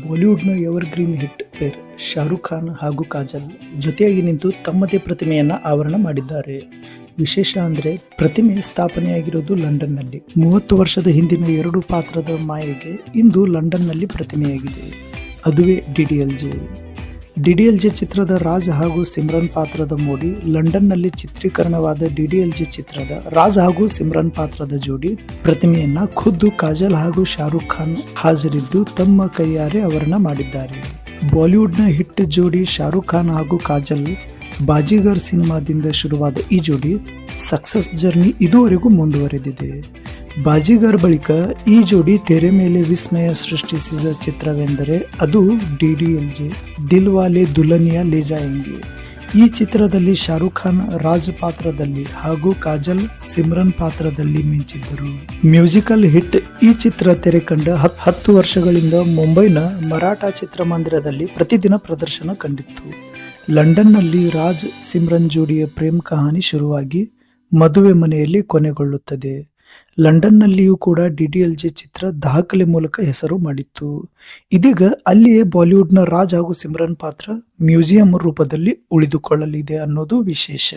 ಬಾಲಿವುಡ್ನ evergreen hit pair Shahrukh Khan ಹಾಗೂ ಕಾಜಲ್ ಜೊತೆಯಾಗಿ ನಿಂತು ತಮ್ಮದೇ ಪ್ರತಿಮೆಯನ್ನ ಆವರಣ ಮಾಡಿದ್ದಾರೆ. ವಿಶೇಷ ಅಂದ್ರೆ ಪ್ರತಿಮೆ ಸ್ಥಾಪನೆಯಾಗಿರೋದು ಲಂಡನ್ನಲ್ಲಿ. 30 ವರ್ಷದ ಹಿಂದಿನ 2 ಪಾತ್ರದ ಮಾಯೆಗೆ ಇಂದು ಲಂಡನ್ನಲ್ಲಿ ಪ್ರತಿಮೆಯಾಗಿದೆ. ಅದುವೇ ಡಿಡಿಎಲ್ಜೆ ಚಿತ್ರದ ರಾಜ್ ಹಾಗೂ ಸಿಮ್ರನ್ ಪಾತ್ರದ ಮೋಡಿ ಲಂಡನ್ನಲ್ಲಿ ಚಿತ್ರೀಕರಣವಾದ ಡಿಡಿಎಲ್ಜೆ ಚಿತ್ರದ ರಾಜ್ ಹಾಗೂ ಸಿಮ್ರನ್ ಪಾತ್ರದ ಜೋಡಿ ಪ್ರತಿಮೆಯನ್ನ ಖುದ್ದು ಕಾಜಲ್ ಹಾಗೂ ಶಾರುಖ್ ಖಾನ್ ಹಾಜರಿದ್ದು ತಮ್ಮ ಕೈಯಾರೆ ಆವರಣ ಮಾಡಿದ್ದಾರೆ. ಬಾಲಿವುಡ್ನ ಹಿಟ್ ಜೋಡಿ ಶಾರುಖ್ ಖಾನ್ ಹಾಗೂ ಕಾಜಲ್ ಬಾಜಿಗರ್ ಸಿನಿಮಾದಿಂದ ಶುರುವಾದ ಈ ಜೋಡಿ ಸಕ್ಸಸ್ ಜರ್ನಿ ಇದುವರೆಗೂ ಮುಂದುವರೆದಿದೆ. ಬಾಜಿಗರ್ ಬಳಿಕ ಈ ಜೋಡಿ ತೆರೆ ಮೇಲೆ ವಿಸ್ಮಯ ಸೃಷ್ಟಿಸಿದ ಚಿತ್ರವೆಂದರೆ ಅದು ಡಿಡಿಎಲ್ಜೆ ದಿಲ್ವಾಲೆ ದುಲ್ಹನಿಯಾ ಲೇ ಜಾಯೆಂಗೆ. ಈ ಚಿತ್ರದಲ್ಲಿ ಶಾರುಖ್ ಖಾನ್ ರಾಜ್ ಪಾತ್ರದಲ್ಲಿ ಹಾಗೂ ಕಾಜಲ್ ಸಿಮ್ರನ್ ಪಾತ್ರದಲ್ಲಿ ಮಿಂಚಿದ್ದರು. ಮ್ಯೂಸಿಕಲ್ ಹಿಟ್ ಈ ಚಿತ್ರ ತೆರೆ ಕಂಡ 10 ವರ್ಷಗಳಿಂದ ಮುಂಬೈನ ಮರಾಠ ಚಿತ್ರಮಂದಿರದಲ್ಲಿ ಪ್ರತಿದಿನ ಪ್ರದರ್ಶನ ಕಂಡಿತ್ತು. ಲಂಡನ್ನಲ್ಲಿ ರಾಜ್ ಸಿಮ್ರನ್ ಜೋಡಿಯ ಪ್ರೇಮ್ ಕಹಾನಿ ಶುರುವಾಗಿ ಮದುವೆ ಮನೆಯಲ್ಲಿ ಕೊನೆಗೊಳ್ಳುತ್ತದೆ. ಲಂಡನ್ನಲ್ಲಿಯೂ ಕೂಡ ಡಿಡಿಎಲ್ಜೆ ಚಿತ್ರ ದಾಖಲೆ ಮೂಲಕ ಹೆಸರು ಮಾಡಿತ್ತು. ಇದೀಗ ಅಲ್ಲಿಯೇ ಬಾಲಿವುಡ್ನ ರಾಜ್ ಹಾಗೂ ಸಿಮ್ರನ್ ಪಾತ್ರ ಮ್ಯೂಸಿಯಂ ರೂಪದಲ್ಲಿ ಉಳಿದುಕೊಳ್ಳಲಿದೆ ಅನ್ನೋದು ವಿಶೇಷ.